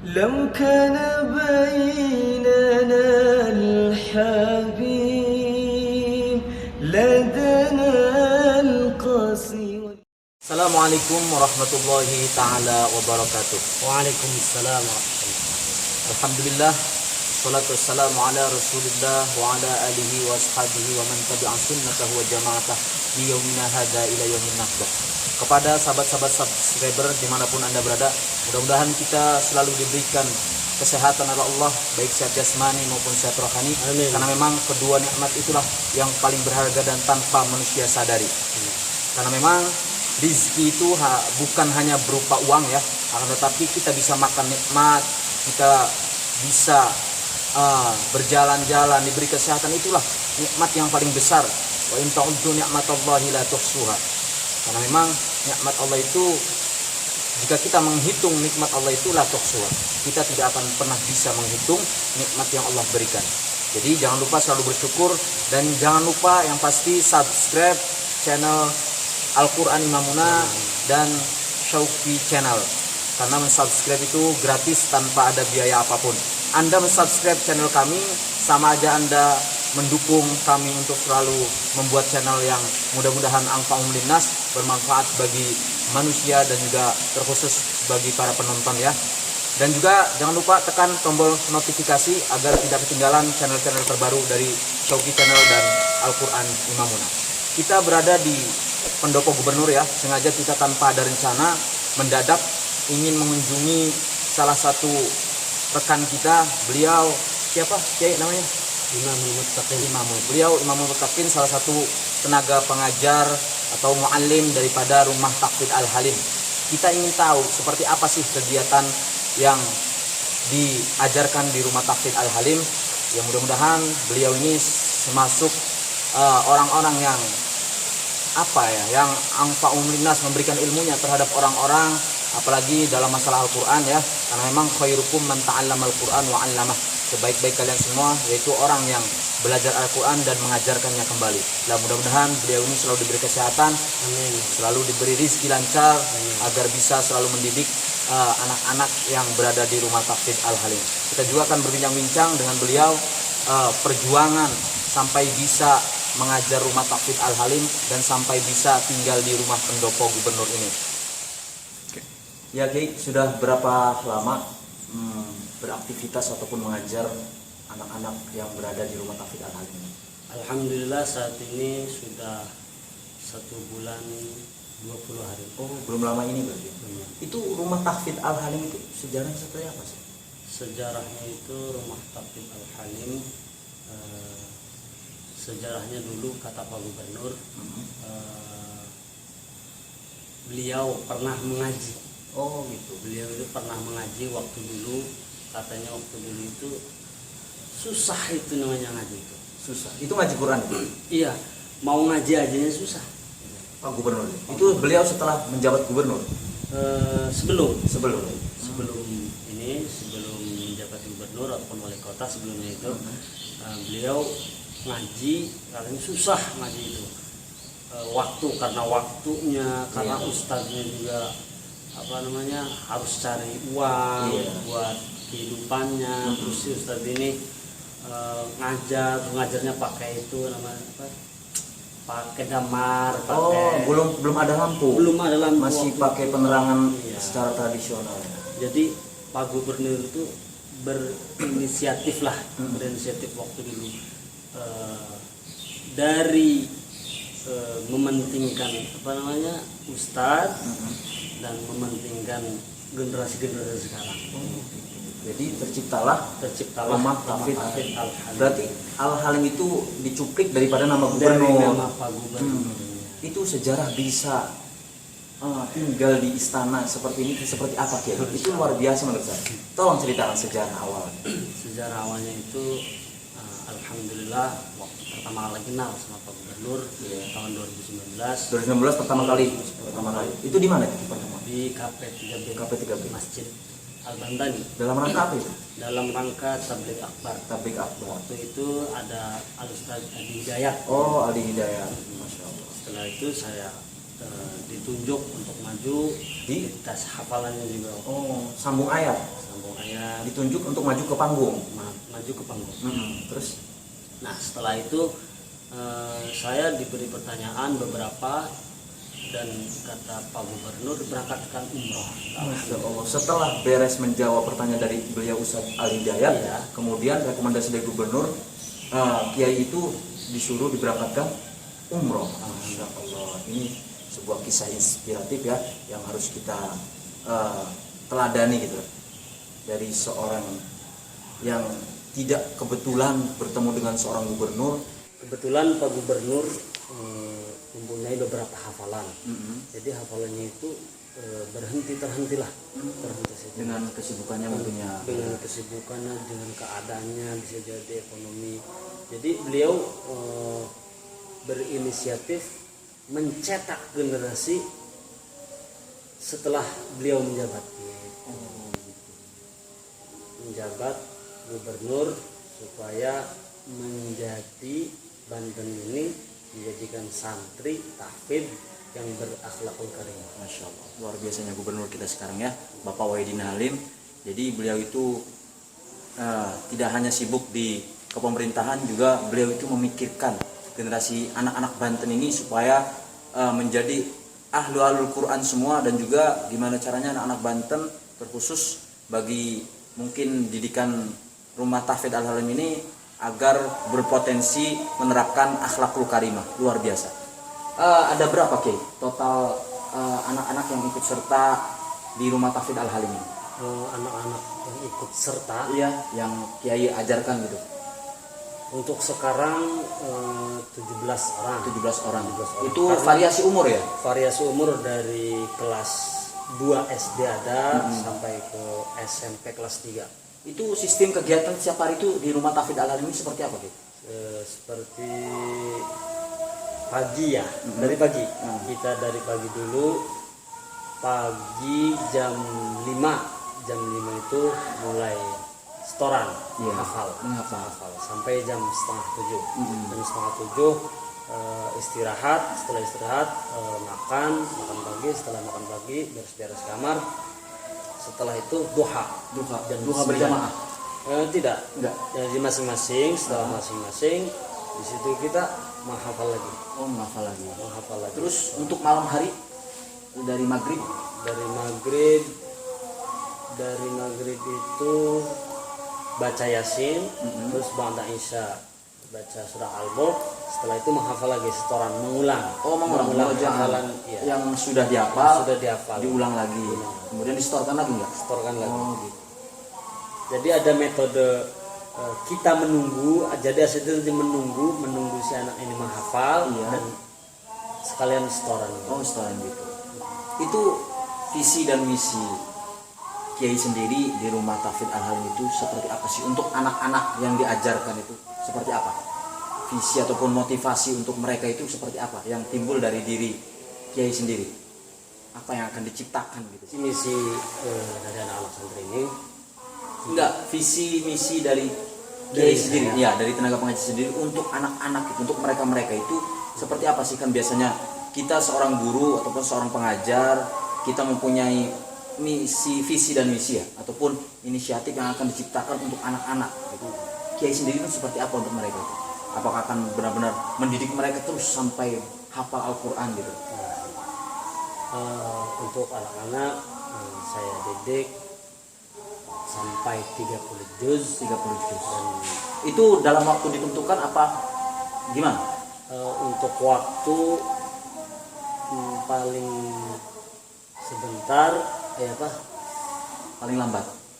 لو كان بيننا الحبيب لدنا القصي. Assalamualaikum warahmatullahi ta'ala wabarakatuh. Waalaikumsalam warahmatullahi. Alhamdulillah, salatu wassalamu ala rasulillah wa ala alihi wa ashabihi wa man tabi'an sunnatahu wa jama'atah di yaumina hadha ila yaumin nahdah. Kepada sahabat-sahabat subscriber dimanapun Anda berada, mudah-mudahan kita selalu diberikan kesehatan oleh Allah, baik sehat jasmani maupun sehat rohani. Amin. Karena memang kedua nikmat itulah yang paling berharga dan tanpa manusia sadari. Karena memang rizki itu bukan hanya berupa uang ya, akan tetapi kita bisa makan nikmat, kita bisa berjalan-jalan, diberi kesehatan, itulah nikmat yang paling besar. Wa in ta'uddu ni'matallahi la tuhsuha. Karena memang nikmat Allah itu, jika kita menghitung nikmat Allah itu la tuhsuha, kita tidak akan pernah bisa menghitung nikmat yang Allah berikan. Jadi jangan lupa selalu bersyukur, dan jangan lupa yang pasti subscribe channel Al-Quran Imamuna dan Syauqi Channel, karena mensubscribe itu gratis tanpa ada biaya apapun. Anda mensubscribe channel kami sama aja Anda mendukung kami untuk selalu membuat channel yang mudah-mudahan anfa'um linnas, bermanfaat bagi manusia dan juga terkhusus bagi para penonton ya. Dan juga jangan lupa tekan tombol notifikasi agar tidak ketinggalan channel-channel terbaru dari Syauqi Channel dan Al-Quran Imamuna. Kita berada di Pendopo Gubernur ya, sengaja kita tanpa ada rencana mendadak ingin mengunjungi salah satu rekan kita. Beliau siapa? Kiai namanya? Imamul Muttaqin. Beliau Imamul Muttaqin, salah satu tenaga pengajar atau muallim daripada Rumah Tahfidz Al-Halim. Kita ingin tahu seperti apa sih kegiatan yang diajarkan di Rumah Tahfidz Al-Halim. Yang mudah-mudahan beliau ini termasuk orang-orang yang yang anfa'um linnas, memberikan ilmunya terhadap orang-orang, apalagi dalam masalah Al-Quran ya. Karena memang khairukum man ta'allamal Quran wa 'allamah. Sebaik-baik kalian semua yaitu orang yang belajar Al-Quran dan mengajarkannya kembali. Nah, mudah-mudahan beliau ini selalu diberi kesehatan, Amin. selalu diberi rizki lancar, agar bisa selalu mendidik anak-anak yang berada di Rumah Tahfidz Al-Halim. Kita juga akan berbincang-bincang dengan beliau perjuangan sampai bisa mengajar Rumah Tahfidz Al-Halim dan sampai bisa tinggal di rumah pendopo gubernur ini. Ya Kiai, sudah berapa lama beraktivitas ataupun mengajar anak-anak yang berada di Rumah Tahfidz Al-Halim? Alhamdulillah saat ini sudah 1 bulan 20 hari. Oh, belum lama ini berarti. Itu Rumah Tahfidz Al-Halim itu sejarahnya seperti apa sih? Sejarahnya itu Rumah Tahfidz Al-Halim, sejarahnya dulu kata Pak Gubernur, beliau pernah mengaji. Oh gitu. Beliau itu pernah mengaji waktu dulu, katanya waktu dulu itu susah itu namanya ngaji itu. Susah. Itu ngaji Quran itu? Iya, mau ngaji ajanya susah. Pak Gubernur. Itu beliau setelah menjabat gubernur? Sebelum Sebelum. sebelum menjabat gubernur ataupun wali kota, sebelumnya itu beliau ngaji, katanya susah ngaji itu. Karena waktunya, karena ustadznya juga harus cari uang buat kehidupannya. Terus si ustadz ini ngajarnya pakai itu pakai damar, pakai belum ada lampu. Masih pakai penerangan secara tradisional. Jadi Pak Gubernur itu berinisiatif waktu dulu, dari mementingkan ustadz dan mementingkan generasi-generasi sekarang. Jadi terciptalah Rumah Tahfidz Al-Halim. Berarti Al-Halim itu dicuplik daripada nama gubernur. Dari nama Pak Gubernur. Itu sejarah bisa tinggal di istana seperti ini, seperti apa Kiai? Itu luar biasa menurut saya. Tolong ceritakan sejarah awal. Sejarah awalnya itu alhamdulillah waktu pertama kali kenal sama Pak Gubernur tahun 2019. 2019 pertama kali. Itu di mana itu pertama? Di KP3B. KP3B. Masjid Al-Bantani. Dalam rangka apa itu? Dalam rangka tabligh akbar. Tabligh akbar. Waktu itu ada Al-Ustadz Adi Hidayat. Oh, Adi Hidayat. Masya Allah. Setelah itu saya ditunjuk untuk maju di tes hafalannya juga. Oh, sambung ayat. Sambung ayat. ditunjuk untuk maju ke panggung. maju ke panggung. Terus Nah setelah itu saya diberi pertanyaan beberapa, dan kata Pak Gubernur berangkatkan umroh. Masya Allah, setelah beres menjawab pertanyaan dari beliau Ustadz Al Hidayat, Iya. kemudian rekomendasi dari gubernur, kiai itu disuruh diberangkatkan umroh. Masya Allah, ini sebuah kisah inspiratif ya, yang harus kita teladani gitu, dari seorang yang tidak kebetulan bertemu dengan seorang gubernur. Kebetulan Pak Gubernur mempunyai beberapa hafalan. Jadi hafalannya itu terhenti saja. Dengan kesibukannya tentunya. Dengan kesibukannya, dengan keadaannya, bisa jadi ekonomi. Jadi beliau berinisiatif mencetak generasi setelah beliau menjabat. Menjabat gubernur supaya menjadi Banten ini dijadikan santri tahfidz yang berakhlakul karimah. Masya Allah, luar biasanya gubernur kita sekarang ya, Bapak Wahidin Halim. Jadi beliau itu tidak hanya sibuk di kepemerintahan, juga beliau itu memikirkan generasi anak-anak Banten ini supaya menjadi ahlul Quran semua, dan juga gimana caranya anak-anak Banten terkhusus bagi mungkin didikan rumah tahfidz Al-Halim ini agar berpotensi menerapkan akhlakul karimah. Luar biasa. Ada berapa Kiai total anak-anak yang ikut serta di rumah tahfidz Al-Halim ini? Anak-anak yang ikut serta, Iya, yang Kiai ajarkan gitu. untuk sekarang 17 orang. 17 orang. 17 orang. Itu Karena variasi umur ya? variasi umur dari kelas 2 SD ada sampai ke SMP kelas 3. Itu sistem kegiatan setiap hari itu di rumah tahfidz Al-Halim ini seperti apa Kiai? Seperti pagi ya, dari pagi. Kita dari pagi dulu, pagi jam 5 itu mulai setoran, Iya. hafal sampai jam setengah 7. Jam setengah 7 istirahat, setelah istirahat makan pagi, setelah makan pagi beres-beres kamar, setelah itu duha jam Duha 9. berjamaah? Tidak, Enggak. jadi masing-masing, setelah masing-masing di situ kita menghafal lagi. Oh, menghafal lagi. Terus Terus untuk malam hari dari maghrib? dari maghrib itu baca yasin, terus ba'da isya baca surah al-mulk, setelah itu menghafal lagi, setoran, mengulang hafalan, iya, yang sudah dihafal, diulang lagi. Diulang. Kemudian disetorkan lagi enggak? setorkan lagi. Oh, gitu. Jadi ada metode kita menunggu, jadi aslinya menunggu si anak ini menghafal, Iya. dan sekalian setoran. Oh, setoran gitu. Itu visi dan misi Kiai sendiri di rumah tahfidz Al-Halim itu seperti apa sih untuk anak-anak yang diajarkan itu? Seperti apa? Visi ataupun motivasi untuk mereka itu seperti apa yang timbul dari diri Kiai sendiri? Apa yang akan diciptakan gitu? Misi dari anak-anak santri ini, Enggak, visi misi dari Dari Kiai sendiri, saya. ya, dari tenaga pengaji sendiri untuk anak-anak itu, untuk mereka itu seperti apa sih? Kan biasanya kita seorang guru ataupun seorang pengajar, kita mempunyai visi dan misi ya, ataupun inisiatif yang akan diciptakan untuk anak-anak gitu. Kiai sendiri itu seperti apa untuk mereka itu? Apakah akan benar-benar mendidik mereka terus sampai hafal Al-Quran gitu? untuk anak-anak saya didik sampai 30 juz. 30 juz. Dan Itu dalam waktu ditentukan apa gimana? untuk waktu paling sebentar,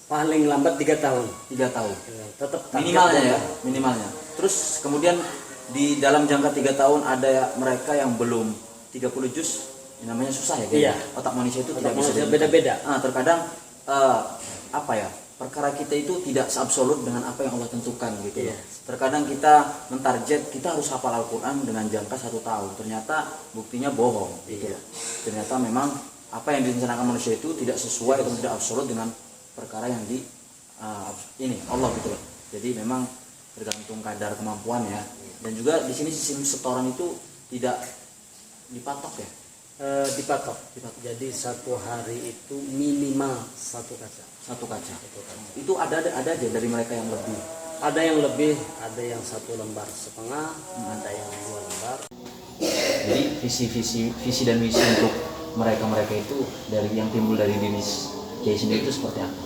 Paling lambat 3 tahun. 3 tahun. Tetap Minimalnya ya, minimalnya. Terus kemudian di dalam jangka 3 tahun ada mereka yang belum 30 juz, yang namanya susah ya, Iya. otak manusia itu Otak tidak bisa manusia ditentukan. beda-beda. Terkadang perkara kita itu tidak seabsolut dengan apa yang Allah tentukan gitu. Iya. Terkadang kita mentarget kita harus hafal Al-Quran dengan jangka 1 tahun, ternyata buktinya bohong gitu. Iya. Ternyata memang apa yang direncanakan manusia itu tidak sesuai atau tidak absolut dengan perkara yang ini Allah gitu loh. Jadi memang tergantung kadar kemampuan ya. Dan juga di sini sistem setoran itu tidak dipatok ya. Dipatok. Jadi satu hari itu minimal satu kaca. Satu kaca. Itu ada aja dari mereka yang lebih. Ada yang lebih, ada yang 1,5 lembar, ada yang 2 lembar. Jadi visi dan misi untuk mereka itu dari yang timbul dari diri Kiai sendiri itu seperti apa?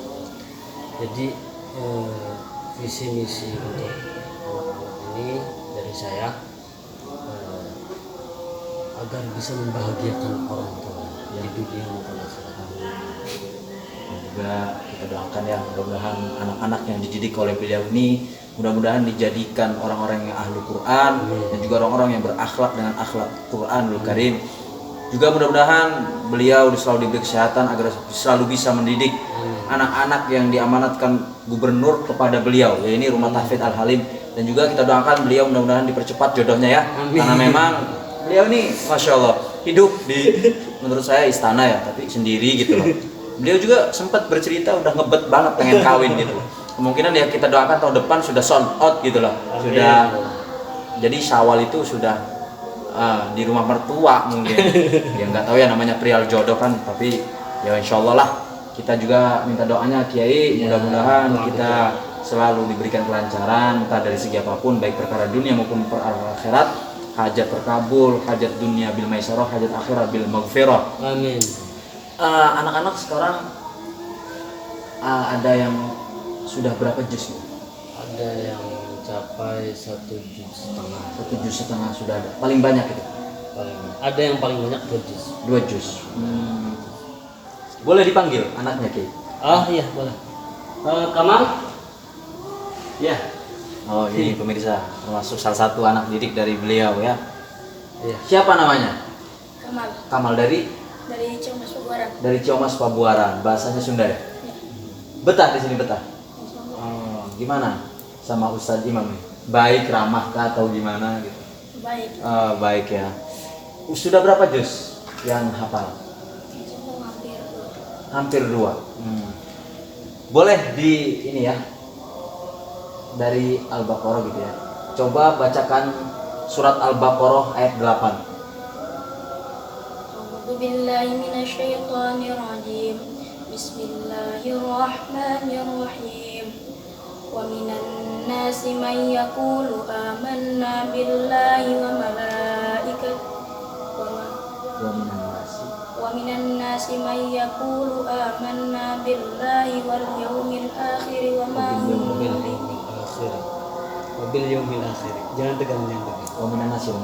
Jadi visi misi untuk anak-anak ini dari saya agar bisa membahagiakan orang tua di dunia maupun akhirat. Dan juga kita doakan ya, mudah-mudahan anak-anak yang dididik oleh beliau ini mudah-mudahan dijadikan orang-orang yang ahli Quran dan juga orang-orang yang berakhlak dengan akhlak Quranul Karim. Juga mudah-mudahan beliau selalu diberi kesehatan agar selalu bisa mendidik anak-anak yang diamanatkan gubernur kepada beliau, ya ini Rumah Tahfidz Al Halim. Dan juga kita doakan beliau mudah-mudahan dipercepat jodohnya ya. Karena memang beliau ini Masya Allah hidup di menurut saya istana ya, tapi sendiri gitu loh. Beliau juga sempat bercerita udah ngebet banget pengen kawin gitu. Kemungkinan ya kita doakan tahun depan sudah sold out gitu loh. Sudah jadi Syawal itu sudah di rumah mertua mungkin. Ya nggak tahu ya, namanya prial jodoh kan, tapi ya insya Allah lah kita juga minta doanya Kiai, mudah-mudahan kita selalu diberikan kelancaran entah dari segi apapun, baik perkara dunia maupun perkara akhirat. Hajat terkabul, hajat dunia bil maisarah, hajat akhirat bil maghfirah. Amin. Anak-anak sekarang ada yang sudah berapa juz? Ada yang mencapai 1,5 juz. 1,5 juz sudah ada. Paling banyak itu? Ada yang paling banyak 2 juz. 2 juz. Boleh dipanggil anaknya Ki? Oh iya boleh. Kamal? Ya. Oh ini pemirsa, termasuk salah satu anak didik dari beliau ya. Iya. Siapa namanya? Kamal Kamal dari Ciamas Pabuaran. Dari Ciamas Pabuaran. Bahasanya Sunda ya? Betah di sini, betah. Oh, gimana sama Ustadz Imam nih? Baik, ramah kah atau gimana gitu? Baik. Baik ya. Sudah berapa juz yang hafal? Hampir 2. Boleh di ini ya, dari Al-Baqarah gitu ya. Coba bacakan surat Al-Baqarah ayat 8. A'udzu billahi minasyaitonir rajim. Bismillahirrahmanirrahim. Wa minan nasi may yaqulu amanna billahi wa malaikatihi wa minan nasi may yaqulu amanna billahi wal yawmil akhir wa ma hum Wabil yaumil akhir. Jangan tegang, jangan tegang. Wa minan nasi wa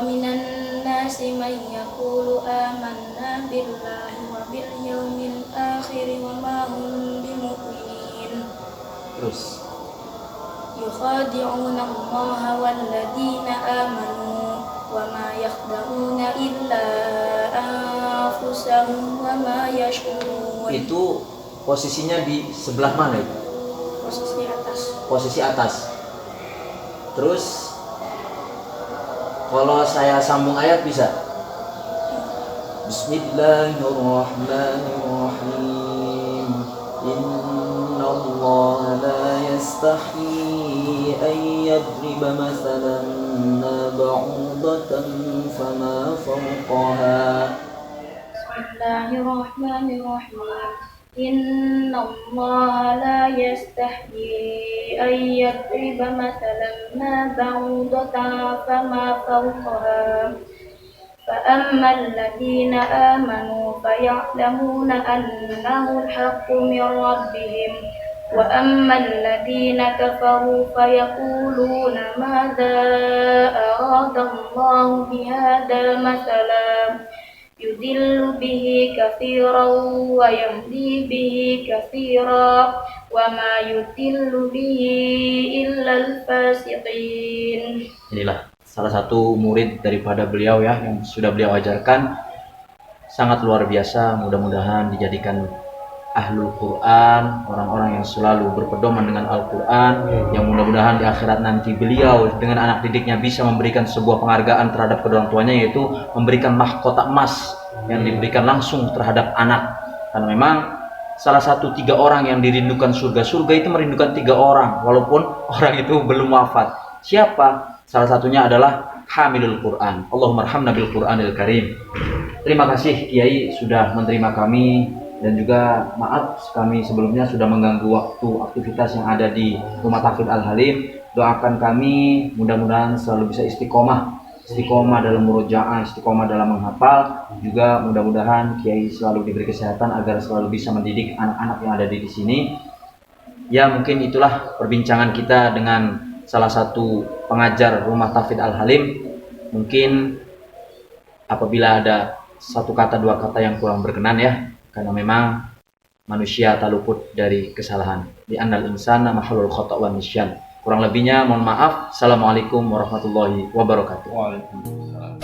minan nasi may yaqulu amanna billahi wa bil yawmil akhir wa ma hum bimu'minin. Terus yukhadi'una Allaha walladzina amanu wa ma yakhda'una illa anfusahum wa ma yash'urun. itu posisinya di sebelah mana itu? Posisi atas. Posisi atas. Terus kalau saya sambung ayat bisa? Bismillahirrahmanirrahim. Innallaha la yastahi an yadriba mathalan ma ba'udatan fama fawqaha. Bismillahirrahmanirrahim. Innallaha la yastahyi an yadriba mathalan ma ba'udatan fama fawqaha. فأما الذين آمنوا فيعلمون أنه الحق من ربهم وأما الذين كفروا فيقولون ماذا أراد الله بهذا مثلا يضل به كثيرا ويهدي به كثيرا وما يضل به إلا الفاسقين. Inilah salah satu murid daripada beliau ya, yang sudah beliau ajarkan, sangat luar biasa. Mudah-mudahan dijadikan ahlul Quran, orang-orang yang selalu berpedoman dengan Al-Quran, yang mudah-mudahan di akhirat nanti beliau dengan anak didiknya bisa memberikan sebuah penghargaan terhadap kedua orang tuanya, yaitu memberikan mahkota emas yang diberikan langsung terhadap anak. Karena memang salah satu 3 orang yang dirindukan surga itu merindukan 3 orang walaupun orang itu belum wafat. Siapa? Salah satunya adalah hamilul Quran. Allahumma arhamna bil Qur'anil Karim. Terima kasih Kiai sudah menerima kami, dan juga maaf kami sebelumnya sudah mengganggu waktu aktivitas yang ada di Rumah Tahfidz Al Halim. Doakan kami mudah-mudahan selalu bisa istiqomah dalam murojaah, istiqomah dalam menghafal. Juga mudah-mudahan Kiai selalu diberi kesehatan agar selalu bisa mendidik anak-anak yang ada di sini. Ya, mungkin itulah perbincangan kita dengan salah satu pengajar Rumah Tahfidz Al Halim. Mungkin apabila ada satu kata dua kata yang kurang berkenan ya, karena memang manusia tak luput dari kesalahan. Di annal insana mahalul khata' wa nisyan. Kurang lebihnya mohon maaf. Assalamualaikum warahmatullahi wabarakatuh. Waalaikumsalam.